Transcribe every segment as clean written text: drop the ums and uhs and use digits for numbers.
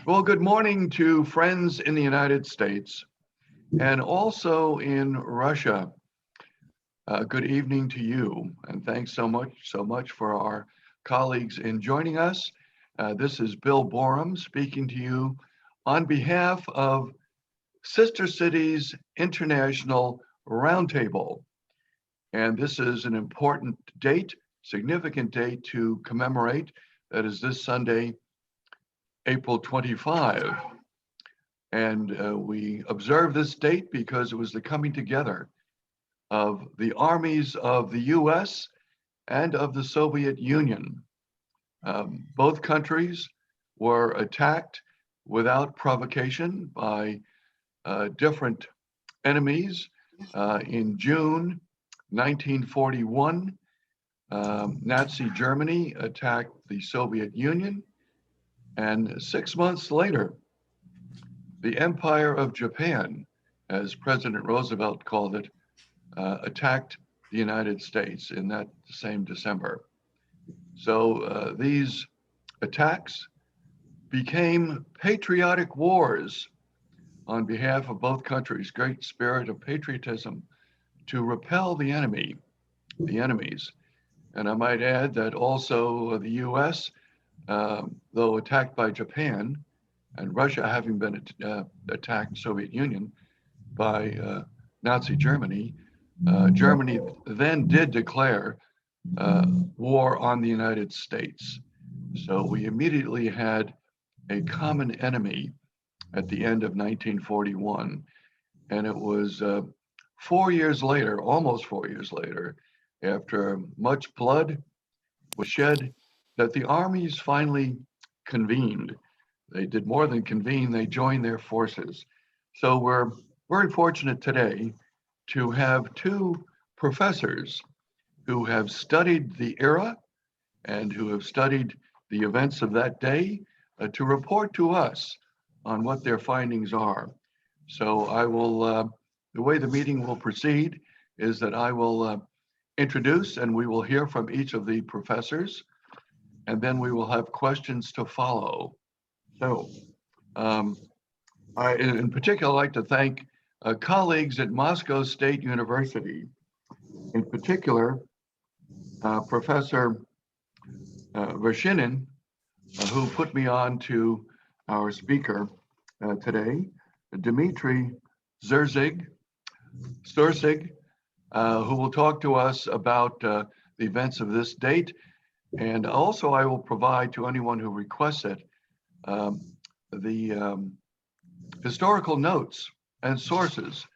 Well, good morning to friends in the United States and also in Russia. Good evening to you, and thanks so much for our colleagues in joining us. This is Bill Boerum speaking to you on behalf of Sister Cities International Roundtable. And this is an important date, significant date to commemorate. That is this Sunday, April 25. And we observe this date because it was the coming together of the armies of the US and of the Soviet Union. Both countries were attacked without provocation by different enemies. In June 1941, Nazi Germany attacked the Soviet Union, and 6 months later, the Empire of Japan, as President Roosevelt called it, attacked the United States in that same December. So these attacks became patriotic wars on behalf of both countries, great spirit of patriotism to repel the enemies. And I might add that also the US, though attacked by Japan, and Russia having been attacked, Soviet Union, by Nazi Germany, Germany then did declare war on the United States. So we immediately had a common enemy at the end of 1941. And it was 4 years later, almost 4 years later, after much blood was shed, that the armies finally convened. They did more than convene, they joined their forces. So we're very fortunate today to have two professors who have studied the era and who have studied the events of that day to report to us on what their findings are. So I will, the way the meeting will proceed is that I will introduce and we will hear from each of the professors, and then we will have questions to follow. So I, in particular, like to thank colleagues at Moscow State University, in particular, Professor Vershinin, who put me on to our speaker today, Dmitry Surzhik, who will talk to us about the events of this date. And also I will provide to anyone who requests it the historical notes and sources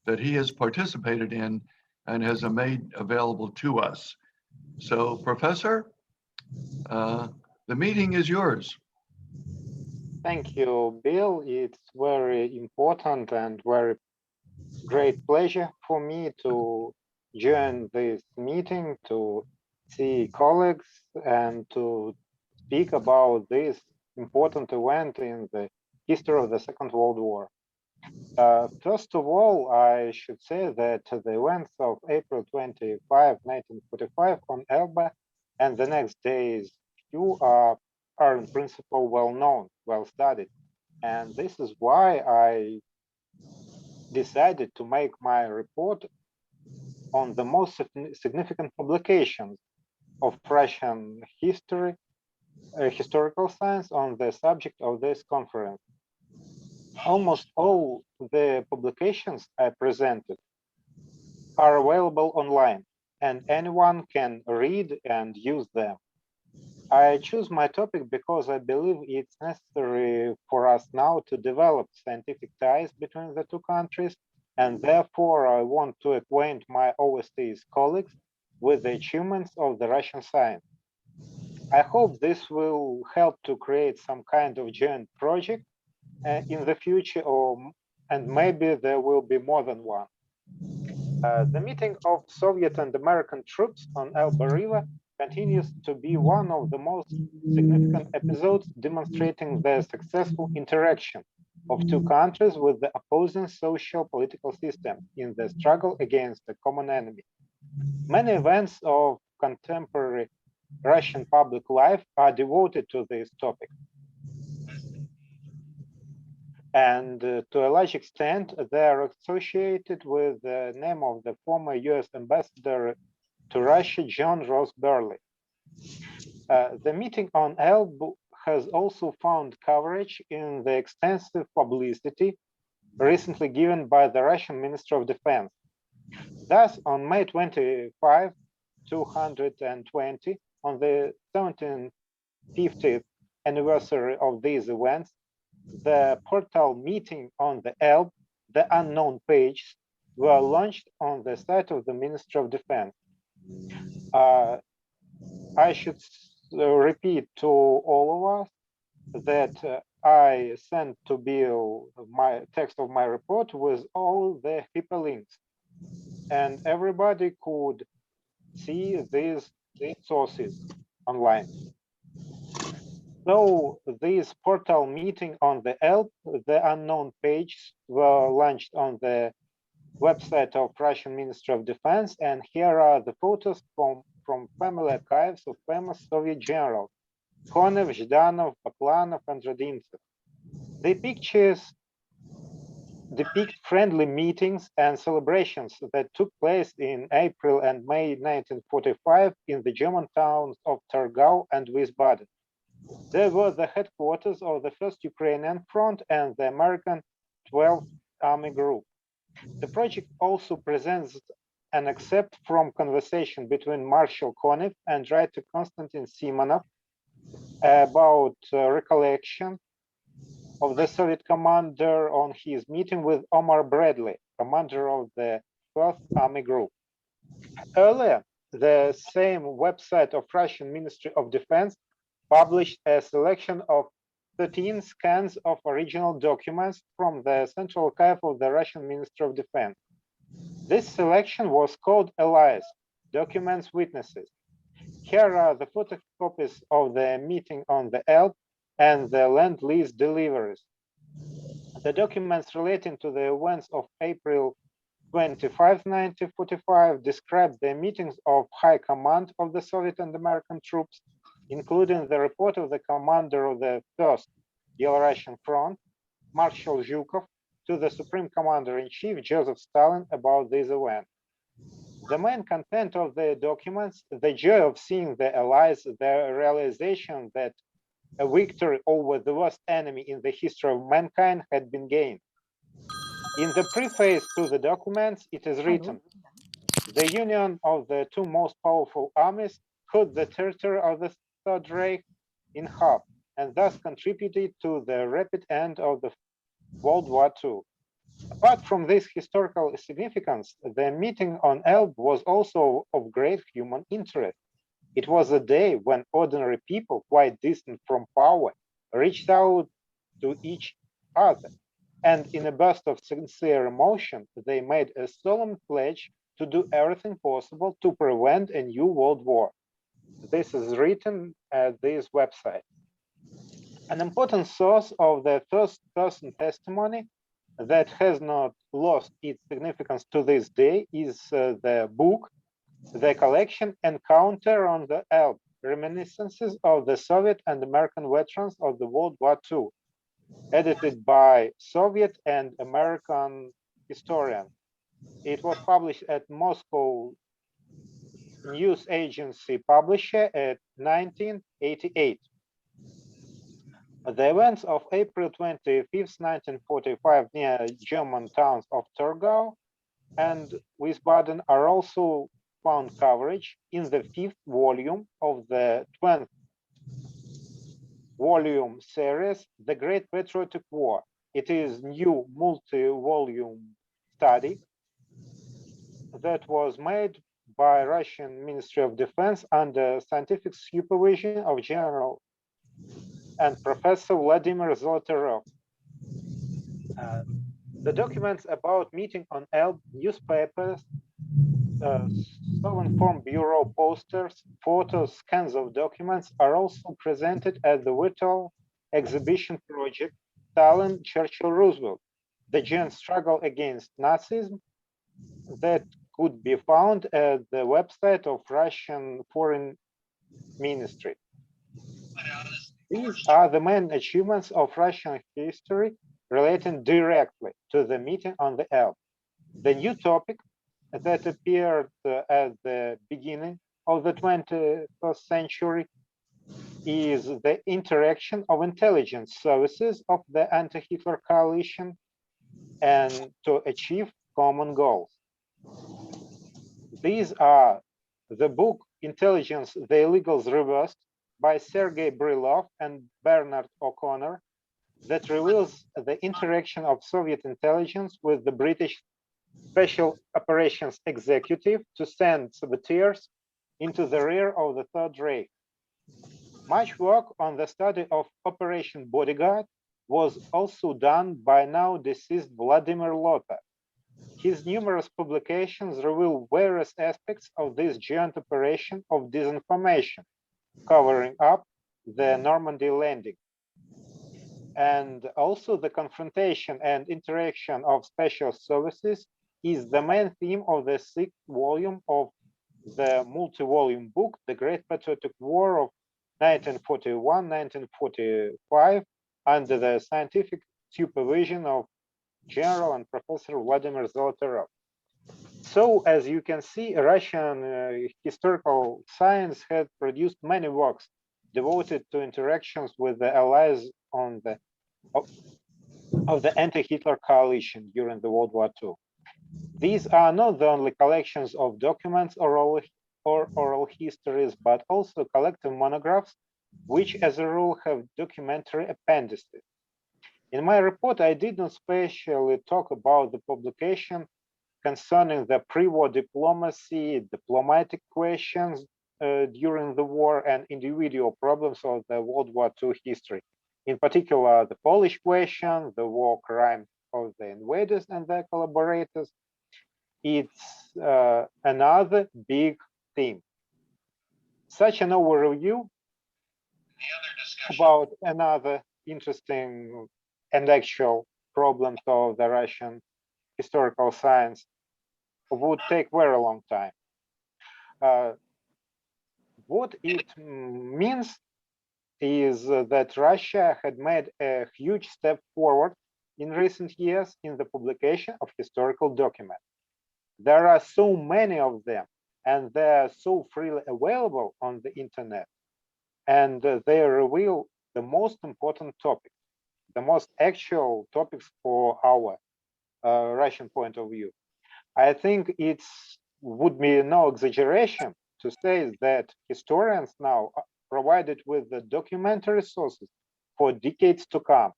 that he has participated in and has made available to us. So, Professor, the meeting is yours. Thank you, Bill. It's very important and very great pleasure for me to join this meeting, to see colleagues and to speak about this important event in the history of the Second World War. First of all, I should say that the events of April 25, 1945 on Elbe and the next day's few are in principle well known, well studied. And this is why I decided to make my report on the most significant publications of Russian history, historical science on the subject of this conference. Almost all the publications I presented are available online, and anyone can read and use them. I choose my topic because I believe it's necessary for us now to develop scientific ties between the two countries, and therefore I want to acquaint my overseas colleagues with the achievements of the Russian science. I hope this will help to create some kind of joint project in the future, and maybe there will be more than one. The meeting of Soviet and American troops on Elbe River continues to be one of the most significant episodes demonstrating the successful interaction of two countries with the opposing social political system in the struggle against a common enemy. Many events of contemporary Russian public life are devoted to this topic. and to a large extent, they are associated with the name of the former US ambassador to Russia, John Ross Burley. The meeting on Elbe has also found coverage in the extensive publicity recently given by the Russian Minister of Defense. Thus, on May 25, 220, on the 1750th anniversary of these events, the portal Meeting on the Elbe, the unknown pages, were launched on the site of the Ministry of Defense. I should repeat to all of us that I sent to Bill my text of my report with all the hyperlinks, and everybody could see these sources online. So this portal Meeting on the Elbe, the unknown pages, were launched on the website of Russian Ministry of Defense, and here are the photos from family archives of famous Soviet generals, Konev, Zhdanov, Baklanov, and Rodimtsev. The pictures depict friendly meetings and celebrations that took place in April and May 1945 in the German towns of Torgau and Wiesbaden. They were the headquarters of the 1st Ukrainian Front and the American 12th Army Group. The project also presents an excerpt from conversation between Marshal Konev and writer Konstantin Simonov about recollection of the Soviet commander on his meeting with Omar Bradley, commander of the 12th Army Group. Earlier, the same website of Russian Ministry of Defense published a selection of 13 scans of original documents from the Central Archive of the Russian Ministry of Defense. This selection was called Allies, Documents Witnesses. Here are the photocopies of the meeting on the Elbe and the Lend-Lease deliveries. The documents relating to the events of April 25, 1945 describe the meetings of High Command of the Soviet and American troops, including the report of the commander of the 1st Belarusian Front, Marshal Zhukov, to the Supreme Commander-in-Chief Joseph Stalin about this event. The main content of the documents, the joy of seeing the Allies, the realization that a victory over the worst enemy in the history of mankind had been gained. In the preface to the documents, it is written, the union of the two most powerful armies cut the territory of the Third Reich in half, and thus contributed to the rapid end of the World War II. Apart from this historical significance, the meeting on Elbe was also of great human interest. It was a day when ordinary people, quite distant from power, reached out to each other, and in a burst of sincere emotion, they made a solemn pledge to do everything possible to prevent a new world war. This is written at this website. An important source of the first-person testimony that has not lost its significance to this day is the book, The Collection Encounter on the Elbe, Reminiscences of the Soviet and American Veterans of the World War II, edited by Soviet and American historians. It was published at Moscow News Agency Publisher at 1988. The events of April 25, 1945 near German towns of Torgau and Wiesbaden are also found coverage in the 5th volume of the 20th volume series, The Great Patriotic War. It is new multi-volume study that was made by Russian Ministry of Defense under scientific supervision of General and Professor Vladimir Zolotarov. The documents about meeting on Elbe, newspapers, Soviet Bureau posters, photos, scans of documents are also presented at the virtual exhibition project Stalin, Churchill, Roosevelt, the Joint Struggle Against Nazism, that could be found at the website of Russian Foreign Ministry. These are the main achievements of Russian history relating directly to the meeting on the Elbe. The new topic that appeared at the beginning of the 21st century is the interaction of intelligence services of the anti-Hitler coalition and to achieve common goals. These are the book Intelligence, the Illegals Reversed by Sergei Brilov and Bernard O'Connor that reveals the interaction of Soviet intelligence with the British Special Operations Executive to send saboteurs into the rear of the Third Reich. Much work on the study of Operation Bodyguard was also done by now deceased Vladimir Lota. His numerous publications reveal various aspects of this joint operation of disinformation, covering up the Normandy landing. And also the confrontation and interaction of special services is the main theme of the sixth volume of the multi-volume book, The Great Patriotic War of 1941-1945, under the scientific supervision of General and Professor Vladimir Zolotarov. So, as you can see, Russian historical science had produced many works devoted to interactions with the allies of the anti-Hitler coalition during the World War II. These are not the only collections of documents or oral histories, but also collective monographs, which as a rule have documentary appendices. In my report, I did not specially talk about the publication concerning the pre-war diplomacy, diplomatic questions during the war, and individual problems of the World War II history. In particular, the Polish question, the war crime of the invaders and their collaborators. It's another big theme. Such an overview about another interesting and actual problems of the Russian historical science would take very long time. What it means is that Russia had made a huge step forward in recent years in the publication of historical documents. There are so many of them, and they are so freely available on the internet, and they reveal the most important topics, the most actual topics for our Russian point of view. I think it would be no exaggeration to say that historians now are provided with the documentary sources for decades to come.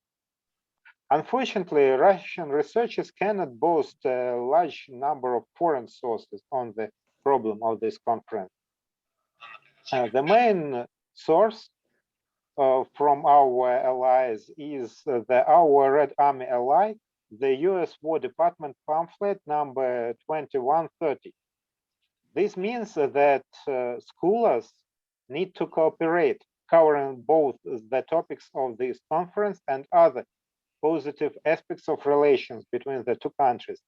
Unfortunately, Russian researchers cannot boast a large number of foreign sources on the problem of this conference. The main source from our allies is our Red Army ally, the US War Department pamphlet number 2130. This means that scholars need to cooperate, covering both the topics of this conference and other positive aspects of relations between the two countries,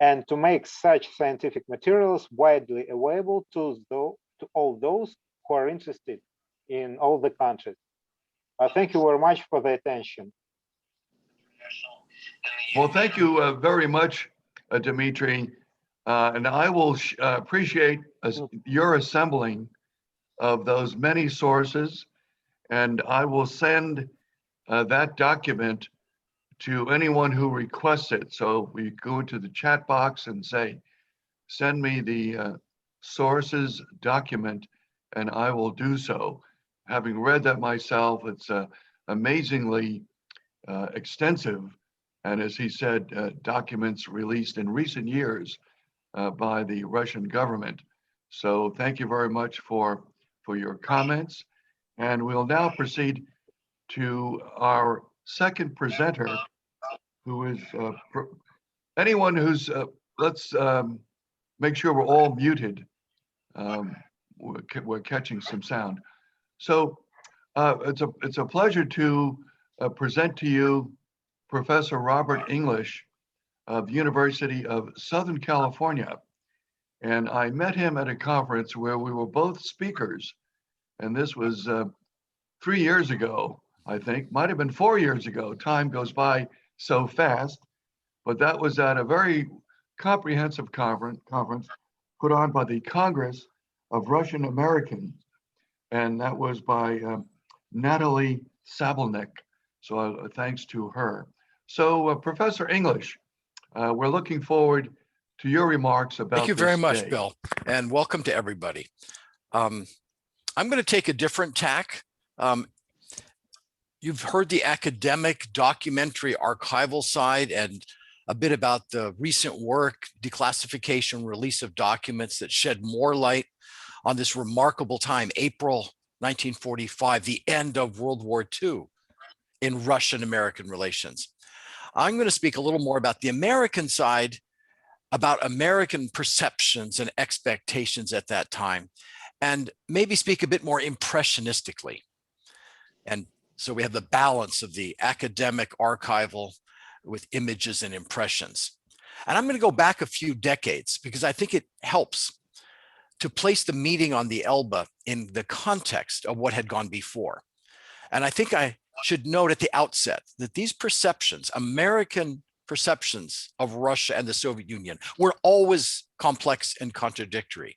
and to make such scientific materials widely available to all those who are interested in all the countries. Thank you very much for the attention. Well, thank you very much, Dmitry. And I will appreciate your assembling of those many sources, and I will send that document to anyone who requests it. So we go to the chat box and say, send me the sources document, and I will do so. Having read that myself, it's amazingly extensive. And as he said, documents released in recent years by the Russian government. So thank you very much for your comments. And we'll now proceed to our second presenter, who is anyone who's, let's make sure we're all muted. We're catching some sound. So it's a pleasure to present to you Professor Robert English of the University of Southern California. And I met him at a conference where we were both speakers. And this was 3 years ago, I think, might have been 4 years ago. Time goes by so fast, but that was at a very comprehensive conference put on by the Congress of Russian Americans, and that was by Natalie Sabelnik. So thanks to her. So Professor English, we're looking forward to your remarks about Thank you very this much, day. Bill, and welcome to everybody. I'm going to take a different tack. You've heard the academic, documentary, archival side and a bit about the recent work, declassification, release of documents that shed more light on this remarkable time, April 1945, the end of World War II in Russian-American relations. I'm going to speak a little more about the American side, about American perceptions and expectations at that time, and maybe speak a bit more impressionistically. And so we have the balance of the academic archival with images and impressions. And I'm going to go back a few decades because I think it helps to place the meeting on the Elbe in the context of what had gone before. And I think I should note at the outset that these perceptions, American perceptions of Russia and the Soviet Union, were always complex and contradictory,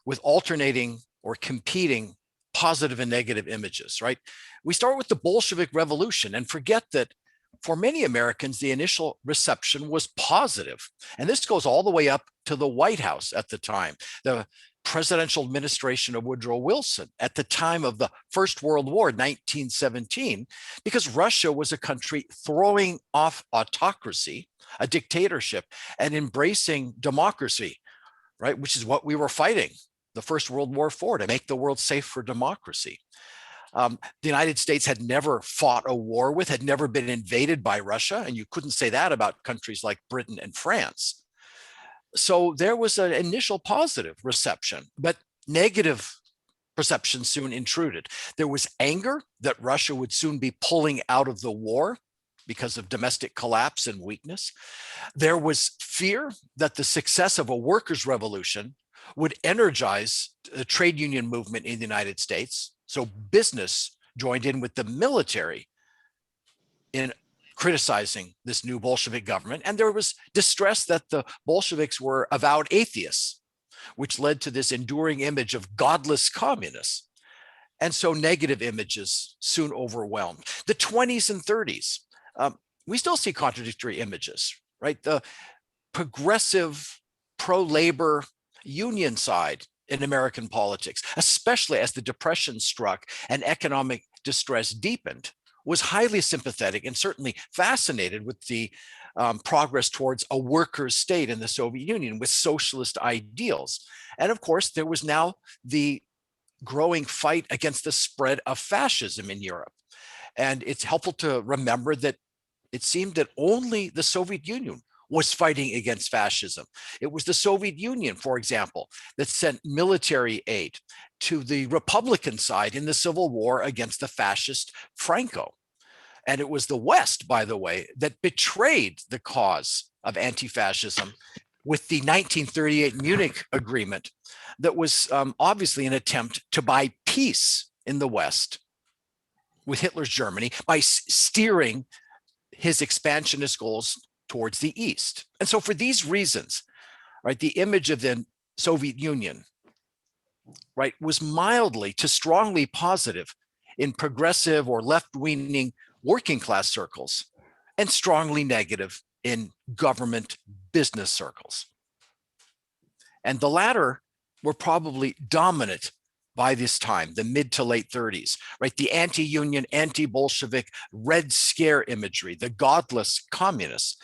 with alternating or competing positive and negative images, right? We start with the Bolshevik Revolution and forget that for many Americans, the initial reception was positive. And this goes all the way up to the White House at the time, the presidential administration of Woodrow Wilson at the time of the First World War, 1917, because Russia was a country throwing off autocracy, a dictatorship, and embracing democracy, right? Which is what we were fighting the First World War for, to make the world safe for democracy. The United States had never fought a war with, had never been invaded by Russia, and you couldn't say that about countries like Britain and France. So there was an initial positive reception, but negative perception soon intruded. There was anger that Russia would soon be pulling out of the war because of domestic collapse and weakness. There was fear that the success of a workers' revolution would energize the trade union movement in the United States. So business joined in with the military in criticizing this new Bolshevik government. And there was distress that the Bolsheviks were avowed atheists, which led to this enduring image of godless communists. And so negative images soon overwhelmed. The 20s and 30s, we still see contradictory images, right? The progressive pro-labor union side in American politics, especially as the Depression struck and economic distress deepened, was highly sympathetic and certainly fascinated with the progress towards a workers' state in the Soviet Union with socialist ideals. And of course, there was now the growing fight against the spread of fascism in Europe. And it's helpful to remember that it seemed that only the Soviet Union was fighting against fascism. It was the Soviet Union, for example, that sent military aid to the Republican side in the Civil War against the fascist Franco. And it was the West, by the way, that betrayed the cause of anti-fascism with the 1938 Munich Agreement that was obviously an attempt to buy peace in the West with Hitler's Germany by steering his expansionist goals towards the East. And so for these reasons, right, the image of the Soviet Union, right, was mildly to strongly positive in progressive or left-leaning working class circles and strongly negative in government business circles. And the latter were probably dominant by this time, the mid to late 30s, right? The anti-union, anti-Bolshevik, Red Scare imagery, the godless communists,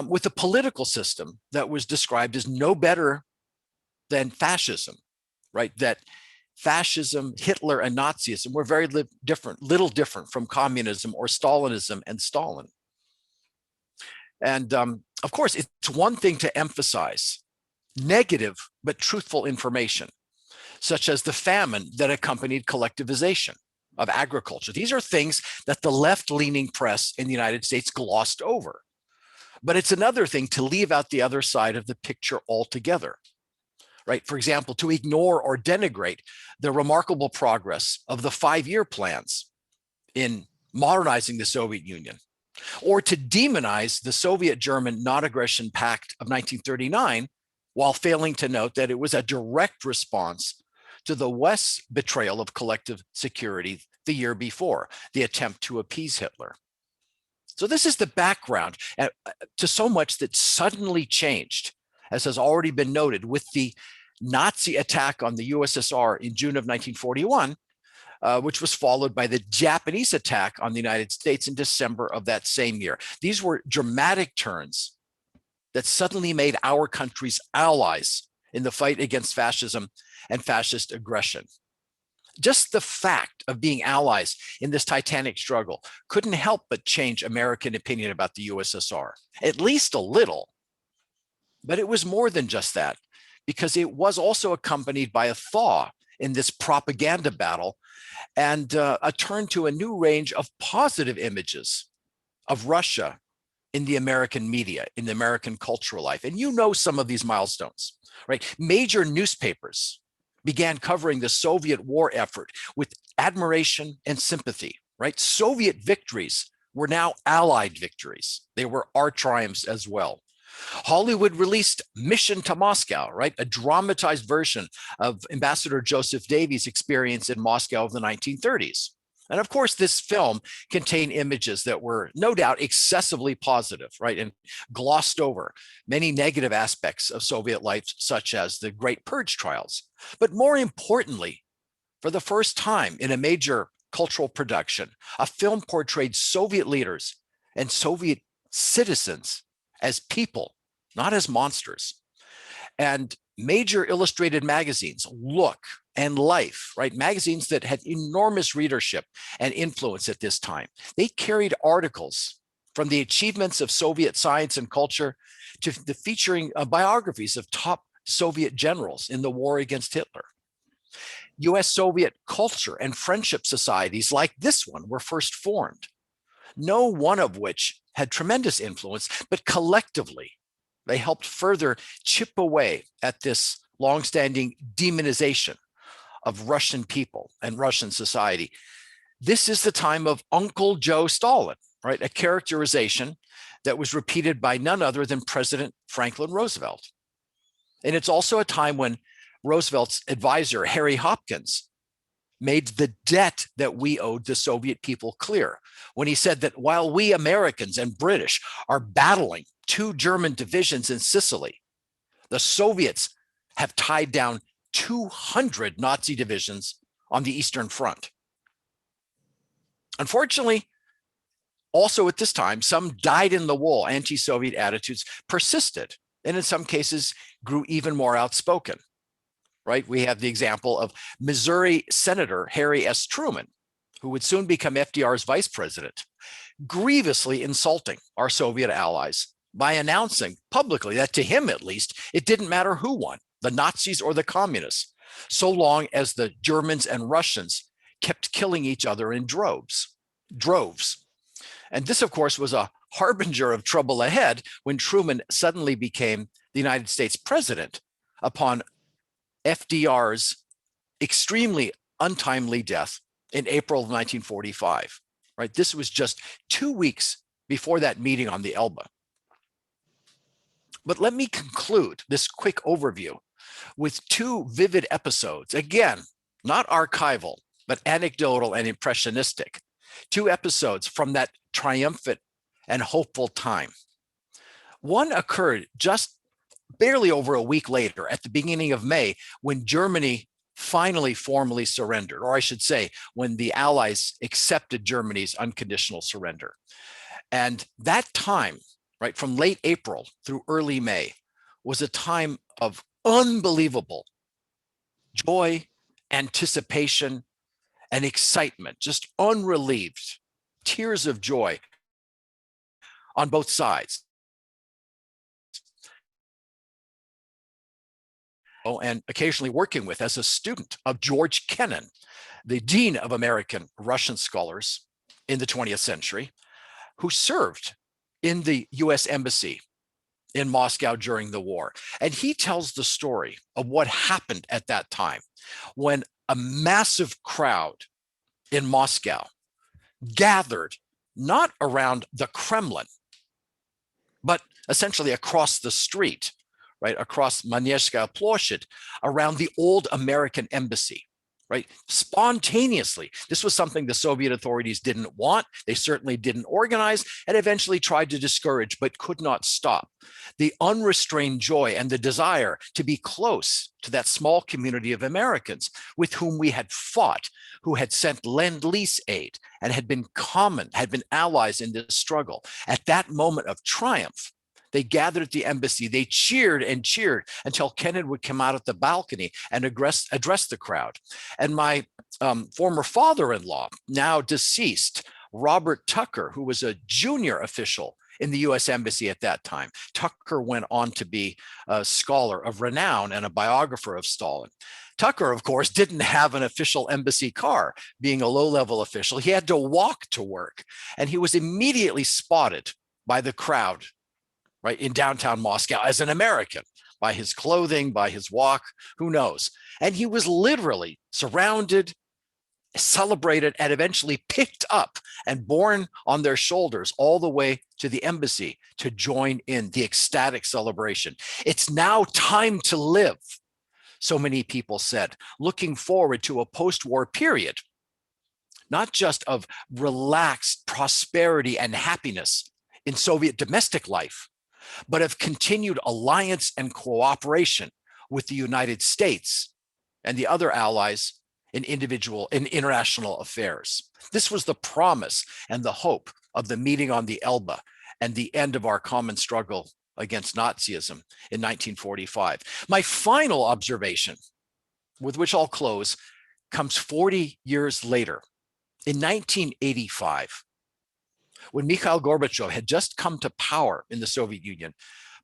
with a political system that was described as no better than fascism, right? That fascism, Hitler, and Nazism were very little different from communism or Stalinism and Stalin. And of course, it's one thing to emphasize negative but truthful information, such as the famine that accompanied collectivization of agriculture. These are things that the left-leaning press in the United States glossed over. But it's another thing to leave out the other side of the picture altogether, right? For example, to ignore or denigrate the remarkable progress of the 5-year plans in modernizing the Soviet Union, or to demonize the Soviet-German non-aggression pact of 1939, while failing to note that it was a direct response to the West's betrayal of collective security the year before, the attempt to appease Hitler. So this is the background to so much that suddenly changed, as has already been noted, with the Nazi attack on the USSR in June of 1941, which was followed by the Japanese attack on the United States in December of that same year. These were dramatic turns that suddenly made our countries allies in the fight against fascism and fascist aggression. Just the fact of being allies in this titanic struggle couldn't help but change American opinion about the USSR, at least a little. But it was more than just that, because it was also accompanied by a thaw in this propaganda battle and a turn to a new range of positive images of Russia in the American media, in the American cultural life. And you know some of these milestones, right? Major newspapers began covering the Soviet war effort with admiration and sympathy, right? Soviet victories were now Allied victories. They were our triumphs as well. Hollywood released Mission to Moscow, right? A dramatized version of Ambassador Joseph Davy's experience in Moscow of the 1930s. And of course, this film contained images that were no doubt excessively positive, right? And glossed over many negative aspects of Soviet life, such as the Great Purge trials. But more importantly, for the first time in a major cultural production, a film portrayed Soviet leaders and Soviet citizens as people, not as monsters. And major illustrated magazines, Look and Life, right? Magazines that had enormous readership and influence at this time. They carried articles from the achievements of Soviet science and culture to the featuring biographies of top Soviet generals in the war against Hitler. US-Soviet culture and friendship societies like this one were first formed, no one of which had tremendous influence, but collectively, they helped further chip away at this longstanding demonization of Russian people and Russian society. This is the time of Uncle Joe Stalin, right? A characterization that was repeated by none other than President Franklin Roosevelt. And it's also a time when Roosevelt's advisor, Harry Hopkins, made the debt that we owed the Soviet people clear when he said that while we Americans and British are battling 2 German divisions in Sicily, the Soviets have tied down 200 Nazi divisions on the Eastern Front. Unfortunately, also at this time, some dyed-in-the-wool anti-Soviet attitudes persisted, and in some cases grew even more outspoken, right? We have the example of Missouri Senator Harry S. Truman, who would soon become FDR's vice president, grievously insulting our Soviet allies by announcing publicly that, to him at least, it didn't matter who won, the Nazis or the communists, so long as the Germans and Russians kept killing each other in droves. And this, of course, was a harbinger of trouble ahead when Truman suddenly became the United States president upon FDR's extremely untimely death in April of 1945, right? This was just 2 weeks before that meeting on the Elbe. But let me conclude this quick overview with 2 vivid episodes, again, not archival, but anecdotal and impressionistic, 2 episodes from that triumphant and hopeful time. One occurred just barely over a week later, at the beginning of May, when Germany finally formally surrendered, or I should say, when the Allies accepted Germany's unconditional surrender. And that time, right, from late April through early May, was a time of unbelievable joy, anticipation, and excitement, just unrelieved tears of joy on both sides. And occasionally working with as a student of George Kennan, the Dean of American Russian Scholars in the 20th century, who served in the US Embassy in Moscow during the war. And he tells the story of what happened at that time when a massive crowd in Moscow gathered not around the Kremlin, but essentially across the street, right, across Manevskaya Ploshchad, around the old American embassy, right, spontaneously. This was something the Soviet authorities didn't want. They certainly didn't organize, and eventually tried to discourage, but could not stop. The unrestrained joy and the desire to be close to that small community of Americans with whom we had fought, who had sent Lend-Lease aid and had been allies in this struggle. At that moment of triumph, they gathered at the embassy. They cheered and cheered until Kennedy would come out at the balcony and address the crowd. And my former father-in-law, now deceased, Robert Tucker, who was a junior official in the US Embassy at that time. Tucker went on to be a scholar of renown and a biographer of Stalin. Tucker, of course, didn't have an official embassy car. Being a low-level official, he had to walk to work. And he was immediately spotted by the crowd, right, in downtown Moscow as an American, by his clothing, by his walk, who knows? And he was literally surrounded, celebrated, and eventually picked up and borne on their shoulders all the way to the embassy to join in the ecstatic celebration. It's now time to live, so many people said, looking forward to a post-war period, not just of relaxed prosperity and happiness in Soviet domestic life, but of continued alliance and cooperation with the United States and the other allies in international affairs. This was the promise and the hope of the meeting on the Elbe and the end of our common struggle against Nazism in 1945. My final observation, with which I'll close, comes 40 years later. In 1985, when Mikhail Gorbachev had just come to power in the Soviet Union,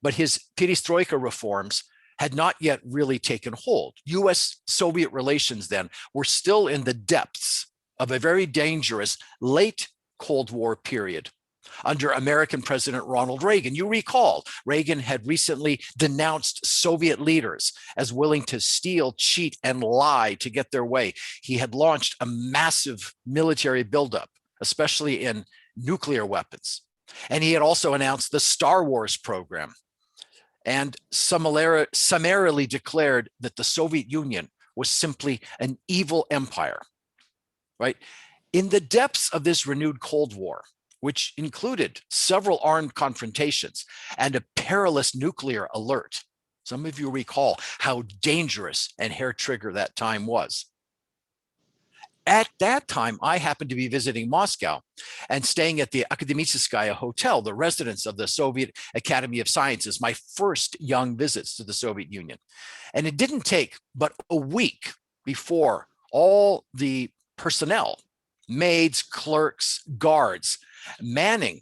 but his perestroika reforms had not yet really taken hold. US-Soviet relations then were still in the depths of a very dangerous late Cold War period under American President Ronald Reagan. You recall, Reagan had recently denounced Soviet leaders as willing to steal, cheat, and lie to get their way. He had launched a massive military buildup, especially in nuclear weapons. And he had also announced the Star Wars program and summarily declared that the Soviet Union was simply an evil empire, right? In the depths of this renewed Cold War, which included several armed confrontations and a perilous nuclear alert. Some of you recall how dangerous and hair-trigger that time was. At that time, I happened to be visiting Moscow and staying at the Akademическaya Hotel, the residence of the Soviet Academy of Sciences, my first young visits to the Soviet Union. And it didn't take but a week before all the personnel, maids, clerks, guards, manning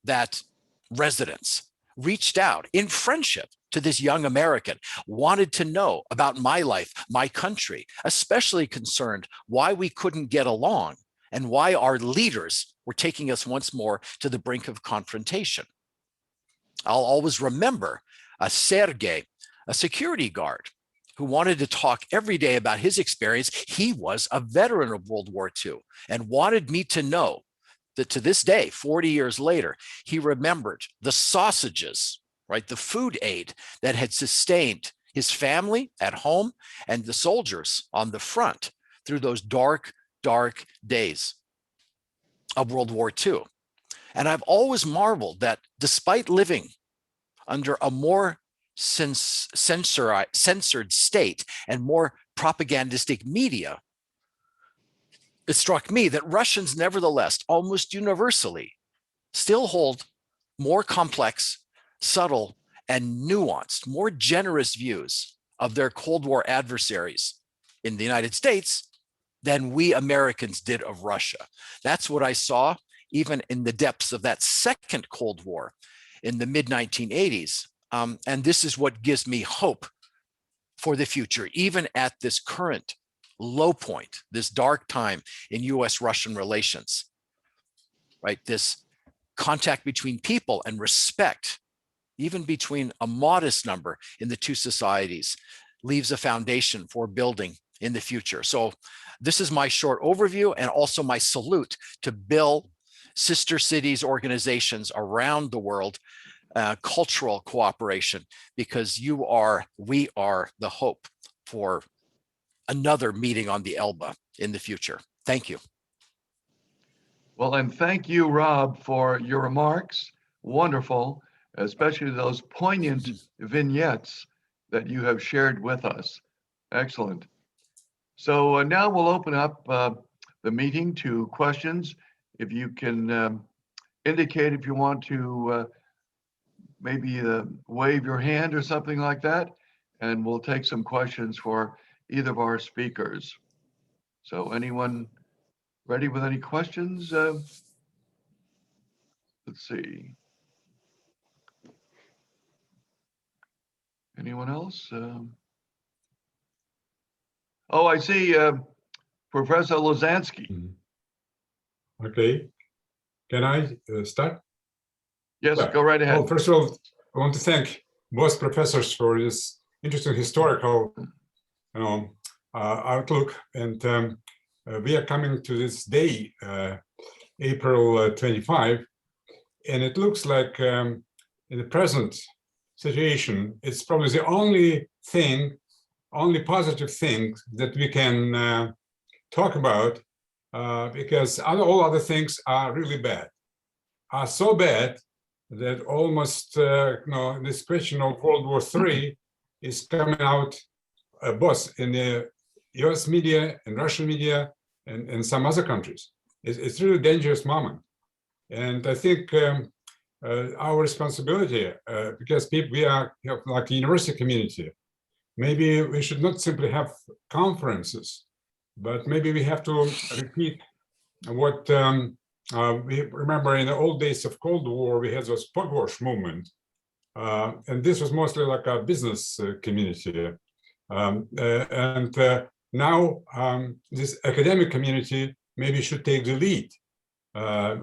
that residence, reached out in friendship to this young American, wanted to know about my life, my country, especially concerned why we couldn't get along and why our leaders were taking us once more to the brink of confrontation. I'll always remember Sergei, a security guard who wanted to talk every day about his experience. He was a veteran of World War II and wanted me to know that to this day, 40 years later, he remembered the sausages, right, the food aid that had sustained his family at home and the soldiers on the front through those dark, dark days of World War II. And I've always marveled that despite living under a more censored state and more propagandistic media, it struck me that Russians, nevertheless, almost universally, still hold more complex, subtle, and nuanced, more generous views of their Cold War adversaries in the United States than we Americans did of Russia. That's what I saw even in the depths of that second Cold War in the mid-1980s. And this is what gives me hope for the future, even at this current low point, this dark time in US-Russian relations, right? This contact between people and respect, even between a modest number in the two societies, leaves a foundation for building in the future. So this is my short overview and also my salute to Bill, sister cities, organizations around the world, cultural cooperation, because we are the hope for another meeting on the Elbe in the future. Thank you. Well, and thank you, Rob, for your remarks. Wonderful, especially those poignant vignettes that you have shared with us. Excellent. So now we'll open up the meeting to questions. If you can indicate if you want to maybe wave your hand or something like that, and we'll take some questions for either of our speakers. So anyone ready with any questions? Let's see. Anyone else? Oh, I see Professor Lozansky. Okay. Can I start? Yes, Yeah. go right ahead. Well, first of all, I want to thank both professors for this interesting historical outlook. And we are coming to this day, April 25, and it looks like in the present situation, it's probably the only positive thing that we can talk about, because all other things are really bad, are so bad that almost this question of World War III is coming out both in the US media and Russian media and some other countries. It's really a dangerous moment. And I think our responsibility, because we are like a university community, maybe we should not simply have conferences, but maybe we have to repeat what we remember in the old days of Cold War. We had this pugwash movement, and this was mostly like a business community. Now this academic community maybe should take the lead.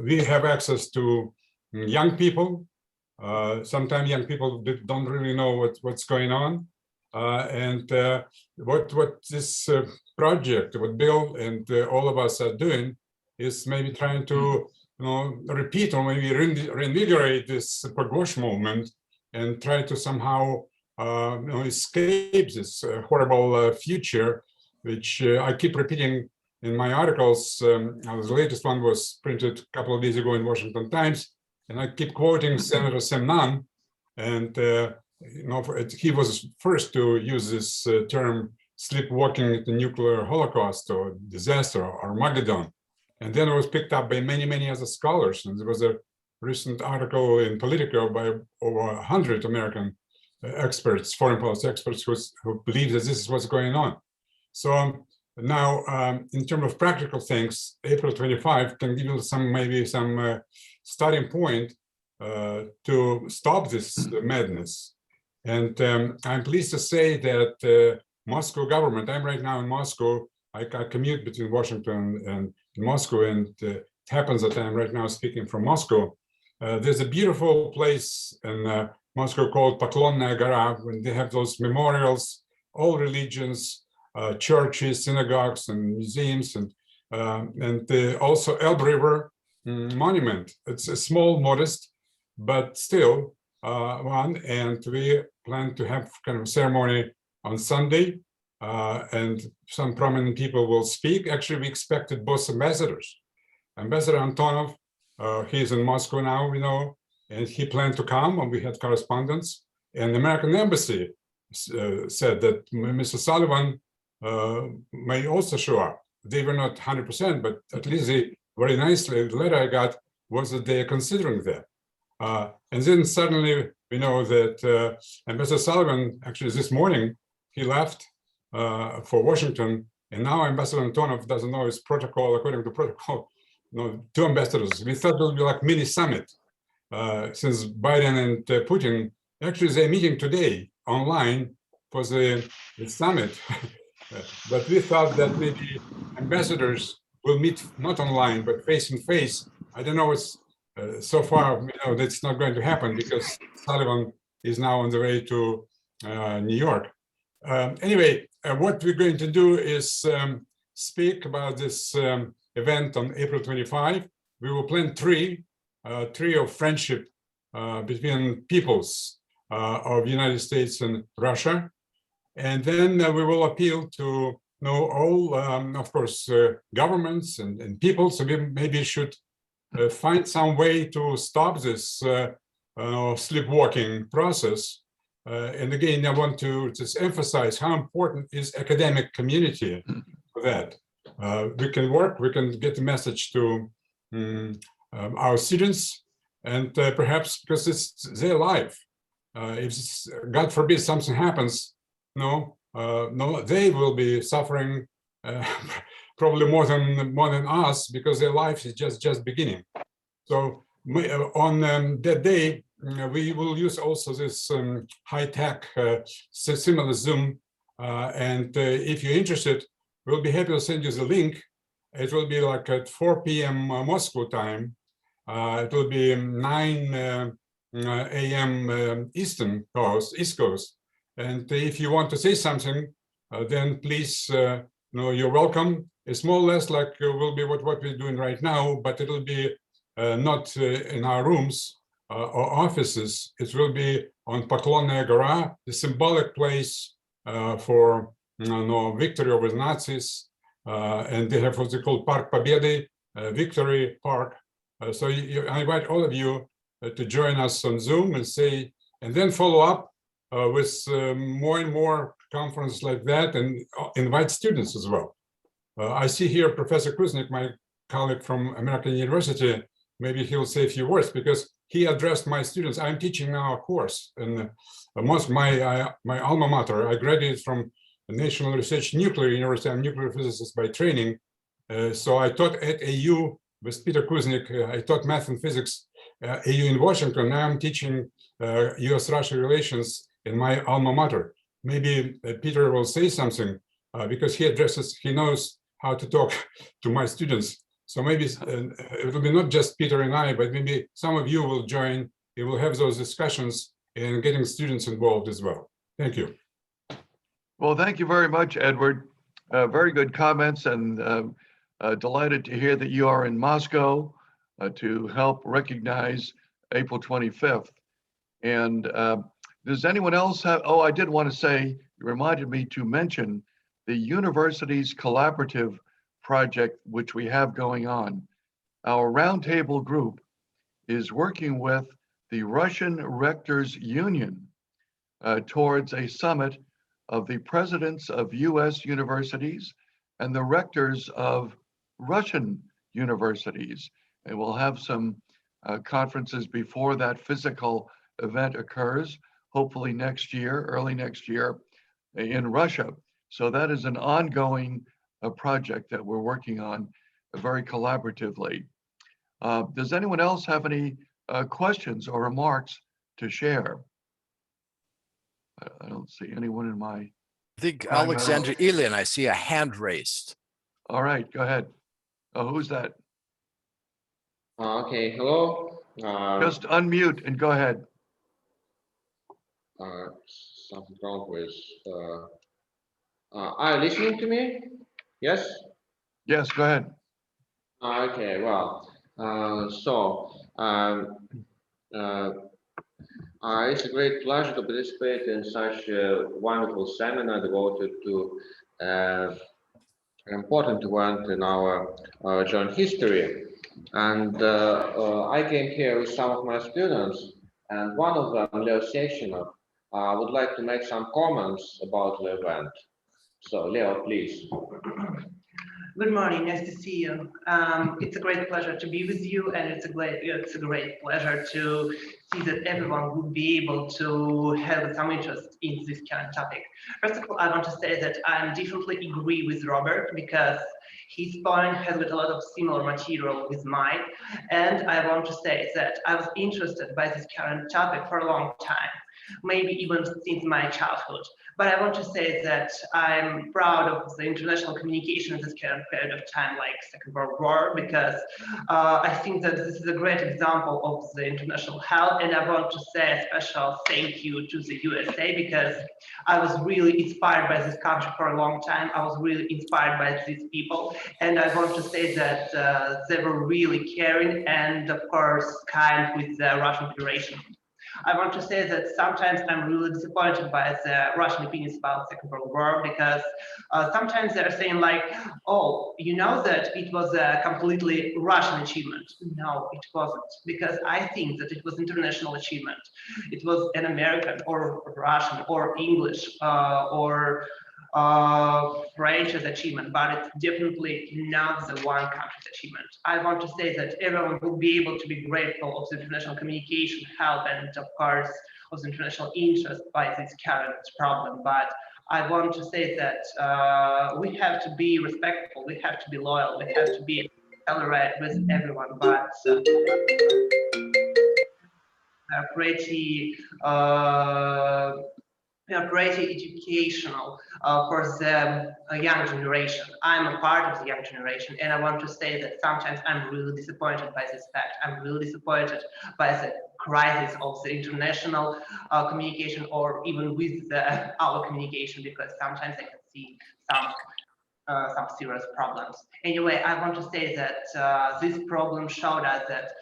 We have access to young people. Sometimes young people don't really know what's going on. What this project, what Bill and all of us are doing, is maybe trying to repeat or maybe reinvigorate this pugwash movement and try to somehow escape this horrible future, which I keep repeating in my articles. The latest one was printed a couple of days ago in Washington Times, and I keep quoting Senator Sam Nunn, and he was first to use this term sleepwalking at the nuclear holocaust or disaster or Armageddon. And then it was picked up by many, many other scholars. And there was a recent article in Politico by over 100 American experts, foreign policy experts, who believe that this is what's going on. So now, in terms of practical things, April 25 can give you maybe some starting point to stop this madness. And I'm pleased to say that Moscow government, I'm right now in Moscow, I commute between Washington and Moscow, and it happens that I'm right now speaking from Moscow. There's a beautiful place in Moscow called Poklonnaya Gora, when they have those memorials, all religions, churches, synagogues, and museums, and also Elbe River monument. It's a small, modest, but still one, and we plan to have kind of a ceremony on Sunday, and some prominent people will speak. Actually, we expected both ambassadors. Ambassador Antonov, he's in Moscow now, we know, and he planned to come, and we had correspondence. And the American embassy said that Mr. Sullivan may also show up. They were not 100%, but at least very nicely, the letter I got was that they are considering that. And then suddenly we know that Ambassador Sullivan, actually this morning, he left for Washington, and now Ambassador Antonov doesn't know his protocol. According to protocol, two ambassadors. We thought it would be like mini summit, since Biden and Putin, actually they're meeting today online for the summit. But we thought that maybe ambassadors will meet not online, but face to face. I don't know what's so far, that's not going to happen because Sullivan is now on the way to New York. Anyway, what we're going to do is speak about this event on April 25. we will plant tree of friendship between peoples of United States and Russia. And then we will appeal to all, of course, governments and people. So we maybe should find some way to stop this sleepwalking process. And again, I want to just emphasize how important is academic community for that. We can work, we can get the message to our students, and perhaps because it's their life. If God forbid something happens, they will be suffering probably more than us, because their life is just beginning. So on that day, we will use also this high-tech similar Zoom, and if you're interested, we'll be happy to send you the link. It will be like at 4 p.m. Moscow time. It will be 9 a.m. East Coast. And if you want to say something, then please, you're welcome. It's more or less like will be what we're doing right now, but it'll be not in our rooms or offices. It will be on Poklonnaya Gora, the symbolic place for victory over the Nazis. And they have what they call Park Победы, Victory Park. So I invite all of you to join us on Zoom and then follow up with more and more conferences like that, and invite students as well. I see here Professor Kuznik, my colleague from American University. Maybe he'll say a few words, because he addressed my students. I'm teaching now a course in my alma mater. I graduated from the National Research Nuclear University. I'm a nuclear physicist by training. So I taught at AU with Peter Kuznik. I taught math and physics AU in Washington. Now I'm teaching US-Russia relations in my alma mater. Maybe Peter will say something because he knows how to talk to my students. So maybe it will be not just Peter and I, but maybe some of you will join. We will have those discussions and getting students involved as well. Thank you. Well, thank you very much, Edward. Very good comments, and delighted to hear that you are in Moscow to help recognize April 25th. And does anyone else have, I did want to say, you reminded me to mention the university's collaborative project, which we have going on. Our roundtable group is working with the Russian Rectors Union towards a summit of the presidents of US universities and the rectors of Russian universities. And we'll have some conferences before that physical event occurs, hopefully next year, early next year in Russia. So that is an ongoing project that we're working on very collaboratively. Does anyone else have any questions or remarks to share? I don't see anyone in my. I think Alexander Ilin, I see a hand raised. All right, go ahead. Who's that? Okay, hello. Just unmute and go ahead. Something wrong with. Are you listening to me? Yes? Yes, go ahead. Okay, well, it's a great pleasure to participate in such a wonderful seminar devoted to an important event in our joint history. And I came here with some of my students, and one of them, Leo Sechenov, would like to make some comments about the event. So, Leo, please. Good morning, nice to see you. It's a great pleasure to be with you, and it's a great pleasure to see that everyone would be able to have some interest in this current topic. First of all, I want to say that I definitely agree with Robert, because his point has got a lot of similar material with mine, and I want to say that I was interested by this current topic for a long time. maybe even since my childhood. But I want to say that I'm proud of the international communication in this current period of time, like Second World War, because I think that this is a great example of the international help. And I want to say a special thank you to the USA, because I was really inspired by this country for a long time. I was really inspired by these people. And I want to say that they were really caring and, of course, kind with the Russian Federation. I want to say that sometimes I'm really disappointed by the Russian opinions about the Second World War, because sometimes they're saying like, oh, you know that it was a completely Russian achievement. No, it wasn't, because I think that it was international achievement. It was an American or Russian or English or French's achievement, but it's definitely not the one country's achievement. I want to say that everyone will be able to be grateful of the international communication help and, of course, of the international interest by this current problem. But I want to say that we have to be respectful, we have to be loyal, we have to be tolerant with everyone. But we are pretty educational for the young generation. I'm a part of the young generation, and I want to say that sometimes I'm really disappointed by this fact. I'm really disappointed by the crisis of the international communication, or even with our communication, because sometimes I can see some serious problems. Anyway, I want to say that this problem showed us that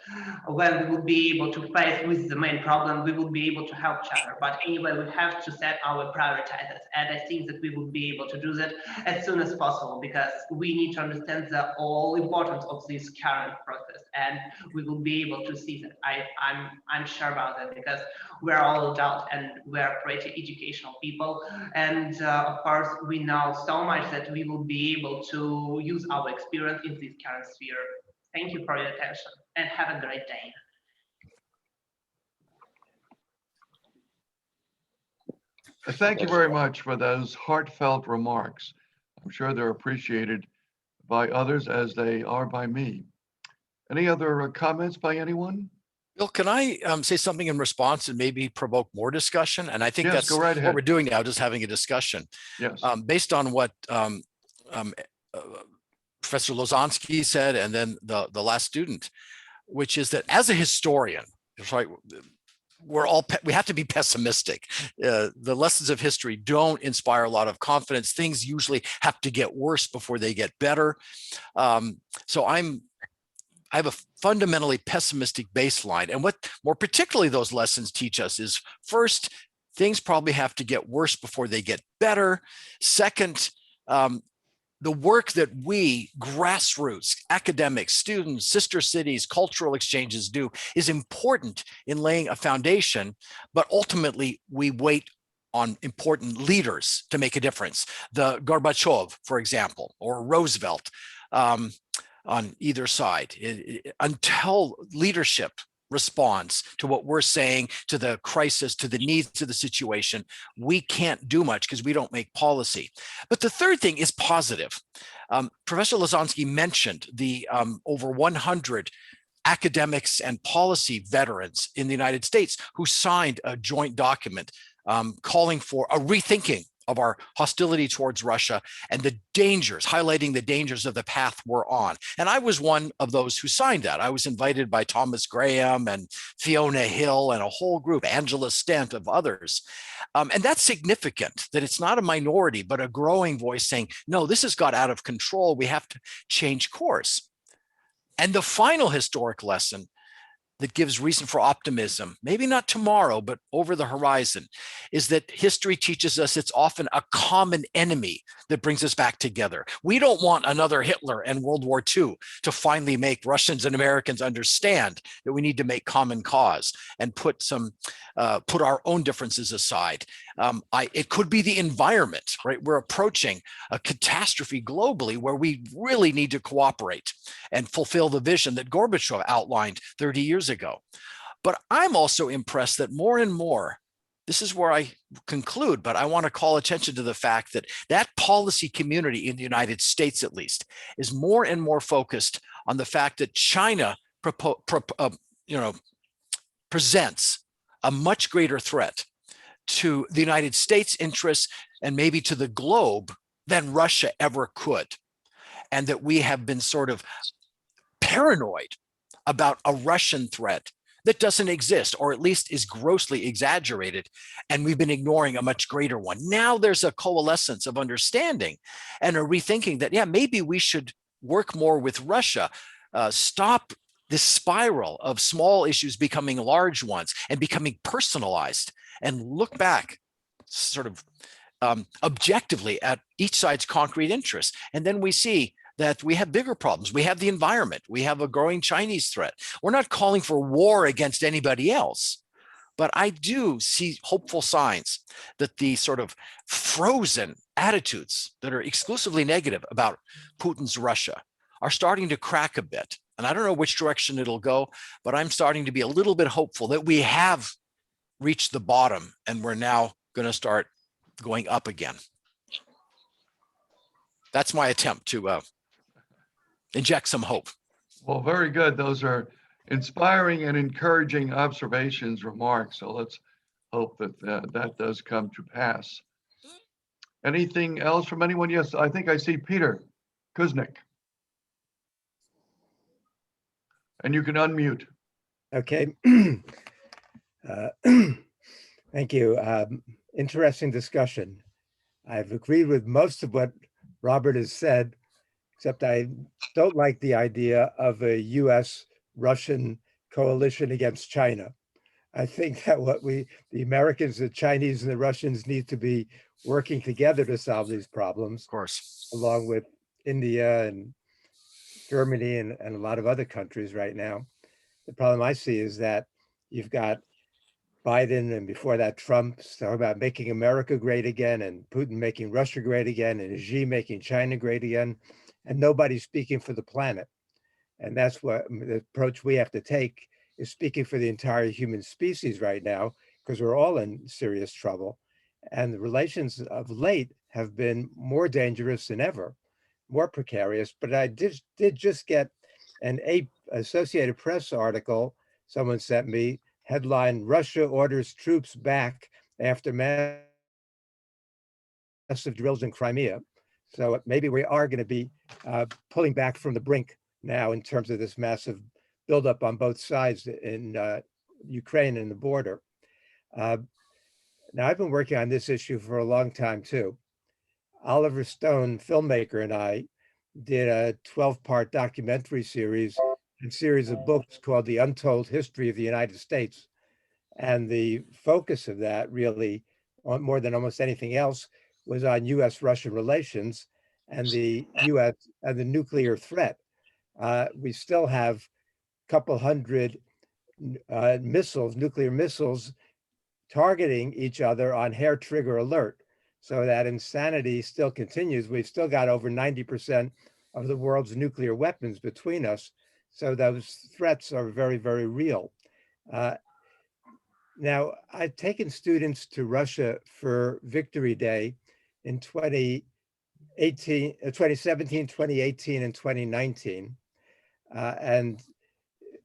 when we will be able to face with the main problem, we will be able to help each other. But anyway, we have to set our priorities, and I think that we will be able to do that as soon as possible, because we need to understand the all importance of this current process, and we will be able to see that. I'm sure about that, because we're all adults and we're pretty educational people, and of course we know so much that we will be able to use our experience in this current sphere. Thank you for your attention, and have a great day. Thank you very much for those heartfelt remarks. I'm sure they're appreciated by others as they are by me. Any other comments by anyone? Bill, can I say something in response and maybe provoke more discussion? And I think Yes, that's go right what ahead. we're doing now, just having a discussion. Yes. Based on what Professor Lozansky said, and then the last student, which is that as a historian, right, we have to be pessimistic. The lessons of history don't inspire a lot of confidence. Things usually have to get worse before they get better. So I have a fundamentally pessimistic baseline. And what more particularly those lessons teach us is, first, things probably have to get worse before they get better. Second, the work that we, grassroots, academics, students, sister cities, cultural exchanges do is important in laying a foundation, but ultimately we wait on important leaders to make a difference. The Gorbachev, for example, or Roosevelt on either side. Until leadership responds to what we're saying, to the crisis, to the needs of the situation, we can't do much because we don't make policy. But the third thing is positive. Professor Lozansky mentioned the over 100 academics and policy veterans in the United States who signed a joint document calling for a rethinking of our hostility towards Russia and the dangers, highlighting the dangers of the path we're on. And I was one of those who signed that. I was invited by Thomas Graham and Fiona Hill and a whole group, Angela Stent, of others. And that's significant, that it's not a minority, but a growing voice saying, no, this has got out of control. We have to change course. And the final historic lesson that gives reason for optimism, maybe not tomorrow, but over the horizon, is that history teaches us it's often a common enemy that brings us back together. We don't want another Hitler and World War II to finally make Russians and Americans understand that we need to make common cause and put our own differences aside. It could be the environment, right? We're approaching a catastrophe globally where we really need to cooperate and fulfill the vision that Gorbachev outlined 30 years ago. But I'm also impressed that more and more, this is where I conclude, but I want to call attention to the fact that that policy community in the United States, at least, is more and more focused on the fact that China presents a much greater threat to the United States interests and maybe to the globe than Russia ever could. And that we have been sort of paranoid about a Russian threat that doesn't exist, or at least is grossly exaggerated. And we've been ignoring a much greater one. Now there's a coalescence of understanding and a rethinking that, yeah, maybe we should work more with Russia, stop this spiral of small issues becoming large ones and becoming personalized, and look back sort of objectively at each side's concrete interests. And then we see that we have bigger problems. We have the environment. We have a growing Chinese threat. We're not calling for war against anybody else, but I do see hopeful signs that the sort of frozen attitudes that are exclusively negative about Putin's Russia are starting to crack a bit. And I don't know which direction it'll go, but I'm starting to be a little bit hopeful that we have reached the bottom and we're now going to start going up again. That's my attempt to inject some hope. Well, very good. Those are inspiring and encouraging observations, remarks. So let's hope that that does come to pass. Anything else from anyone? Yes, I think I see Peter Kuznick. And you can unmute. Okay. Thank you. Interesting discussion. I've agreed with most of what Robert has said, except I don't like the idea of a US-Russian coalition against China. I think that the Americans, the Chinese, and the Russians need to be working together to solve these problems. Of course. Along with India and Germany and a lot of other countries right now. The problem I see is that you've got Biden and before that Trump talking about making America great again, and Putin making Russia great again, and Xi making China great again, and nobody's speaking for the planet. And that's what the approach we have to take, is speaking for the entire human species right now, because we're all in serious trouble. And the relations of late have been more dangerous than ever, more precarious. But I did just get an Associated Press article someone sent me, headline, Russia orders troops back after massive drills in Crimea. So maybe we are going to be pulling back from the brink now in terms of this massive buildup on both sides in Ukraine and the border. Now, I've been working on this issue for a long time too. Oliver Stone, filmmaker, and I did a 12-part documentary series and series of books called The Untold History of the United States. And the focus of that really, more than almost anything else, was on US-Russian relations and the US and the nuclear threat. We still have a couple hundred nuclear missiles targeting each other on hair trigger alert. So that insanity still continues. We've still got over 90% of the world's nuclear weapons between us. So those threats are very, very real. Now, I've taken students to Russia for Victory Day in 2017, 2018, and 2019. And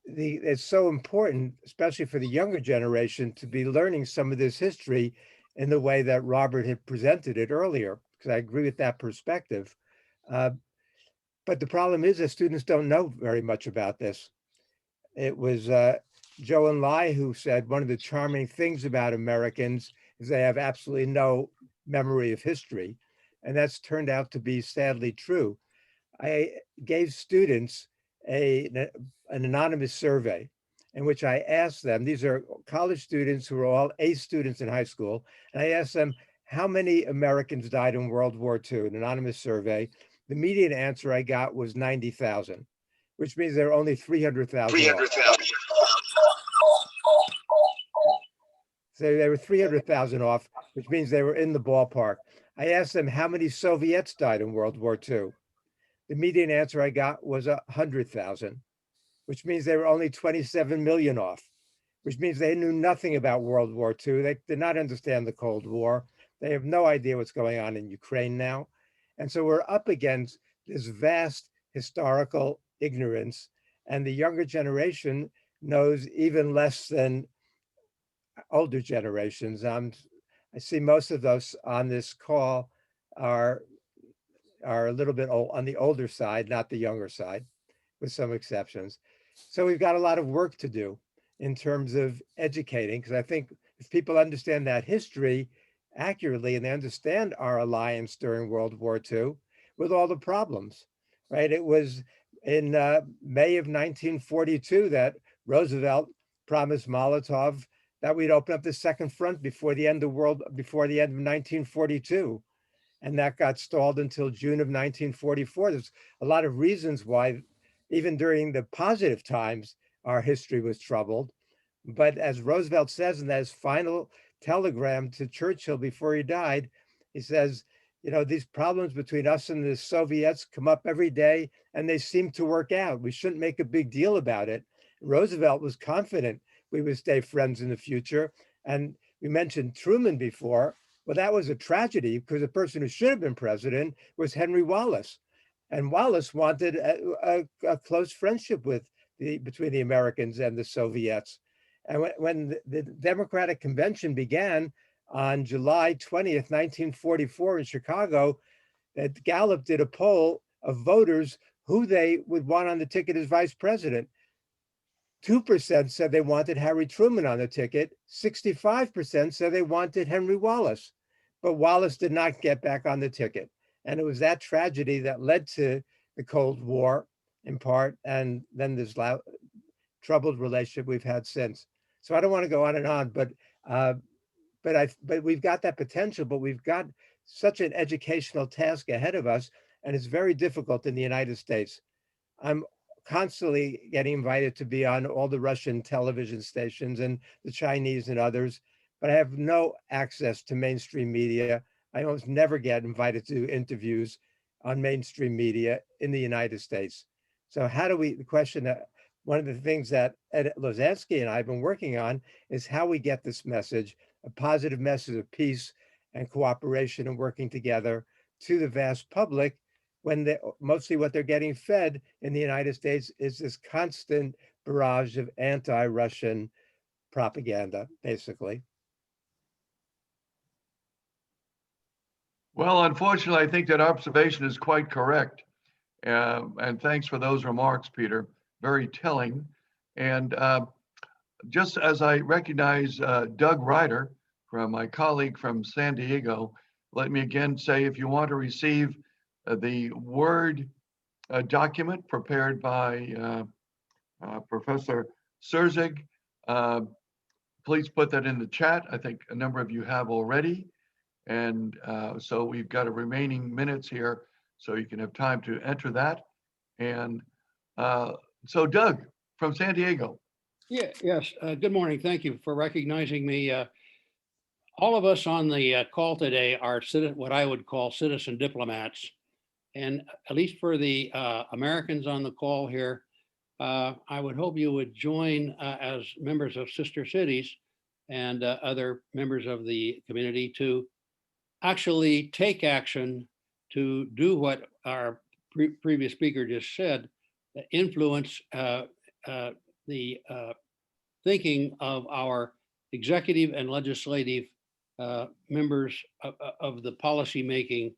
it's so important, especially for the younger generation, to be learning some of this history in the way that Robert had presented it earlier, because I agree with that perspective. But the problem is that students don't know very much about this. It was Joe and Lai who said one of the charming things about Americans is they have absolutely no memory of history. And that's turned out to be sadly true. I gave students an anonymous survey in which I asked them, these are college students who are all A students in high school, and I asked them, how many Americans died in World War II, an anonymous survey. The median answer I got was 90,000, which means there are only 300,000. 300,000. So they were 300,000 off, which means they were in the ballpark. I asked them how many Soviets died in World War II. The median answer I got was 100,000, which means they were only 27 million off, which means they knew nothing about World War II. They did not understand the Cold War. They have no idea what's going on in Ukraine now. And so we're up against this vast historical ignorance, and the younger generation knows even less than older generations. I see most of those on this call are a little bit on the older side, not the younger side, with some exceptions. So we've got a lot of work to do in terms of educating, because I think if people understand that history accurately and they understand our alliance during World War II with all the problems, right? It was in May of 1942 that Roosevelt promised Molotov that we'd open up the second front before the end of 1942. And that got stalled until June of 1944. There's a lot of reasons why, even during the positive times, our history was troubled. But as Roosevelt says in that his final telegram to Churchill before he died, he says, you know, these problems between us and the Soviets come up every day and they seem to work out. We shouldn't make a big deal about it. Roosevelt was confident we would stay friends in the future. And we mentioned Truman before. Well, that was a tragedy because the person who should have been president was Henry Wallace. And Wallace wanted a close friendship between the Americans and the Soviets. And when the Democratic Convention began on July 20th, 1944 in Chicago, Gallup did a poll of voters who they would want on the ticket as vice president. 2% said they wanted Harry Truman on the ticket. 65% said they wanted Henry Wallace. But Wallace did not get back on the ticket. And it was that tragedy that led to the Cold War in part, and then this troubled relationship we've had since. So I don't want to go on and on, but we've got that potential, but we've got such an educational task ahead of us, and it's very difficult in the United States. I'm constantly getting invited to be on all the Russian television stations and the Chinese and others, but I have no access to mainstream media. I almost never get invited to interviews on mainstream media in the United States. So how do we, the question that one of the things that Ed Lozansky and I have been working on is how we get this message, a positive message of peace and cooperation and working together to the vast public when mostly what they're getting fed in the United States is this constant barrage of anti-Russian propaganda, basically. Well, unfortunately, I think that observation is quite correct. And thanks for those remarks, Peter. Very telling. And just as I recognize Doug Ryder, from my colleague from San Diego, let me again say, if you want to receive the Word document prepared by Professor Surzhik, please put that in the chat. I think a number of you have already. And so we've got a remaining minutes here, so you can have time to enter that. And so Doug from San Diego. Yeah, yes. Good morning. Thank you for recognizing me. All of us on the call today are what I would call citizen diplomats. And at least for the Americans on the call here, I would hope you would join as members of sister cities and other members of the community to actually take action to do what our previous speaker just said, influence the thinking of our executive and legislative members of the policy-making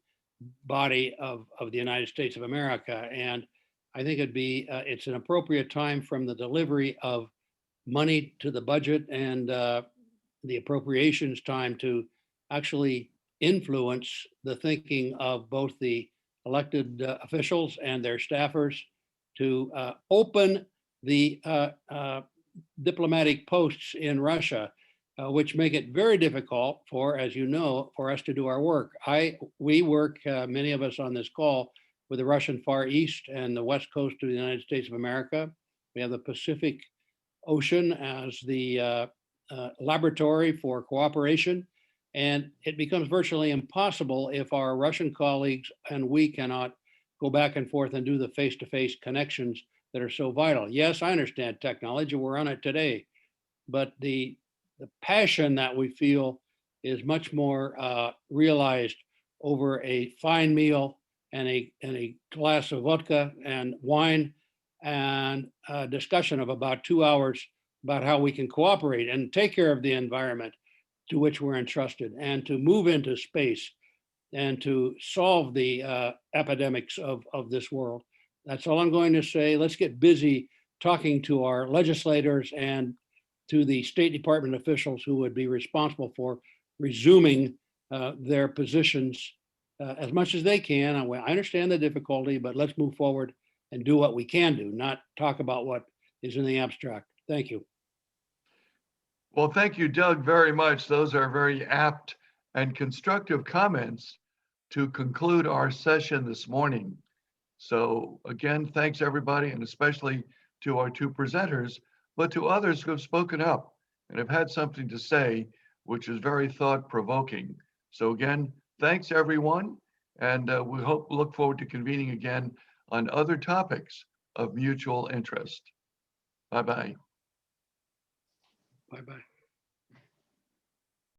body of the United States of America. And I think it's an appropriate time from the delivery of money to the budget and the appropriations time to actually influence the thinking of both the elected officials and their staffers to open the diplomatic posts in Russia, which make it very difficult for, as you know, for us to do our work. We work, many of us on this call, with the Russian Far East and the West Coast of the United States of America. We have the Pacific Ocean as the laboratory for cooperation. And it becomes virtually impossible if our Russian colleagues and we cannot go back and forth and do the face-to-face connections that are so vital. Yes, I understand technology, we're on it today, but the passion that we feel is much more realized over a fine meal and a glass of vodka and wine and a discussion of about 2 hours about how we can cooperate and take care of the environment, to which we're entrusted and to move into space and to solve the epidemics of this world. That's all I'm going to say. Let's get busy talking to our legislators and to the State Department officials who would be responsible for resuming their positions as much as they can. I understand the difficulty, but let's move forward and do what we can do, not talk about what is in the abstract. Thank you. Well, thank you, Doug, very much. Those are very apt and constructive comments to conclude our session this morning. So again, thanks everybody, and especially to our two presenters, but to others who have spoken up and have had something to say, which is very thought-provoking. So again, thanks everyone, and we look forward to convening again on other topics of mutual interest. Bye-bye. Bye-bye.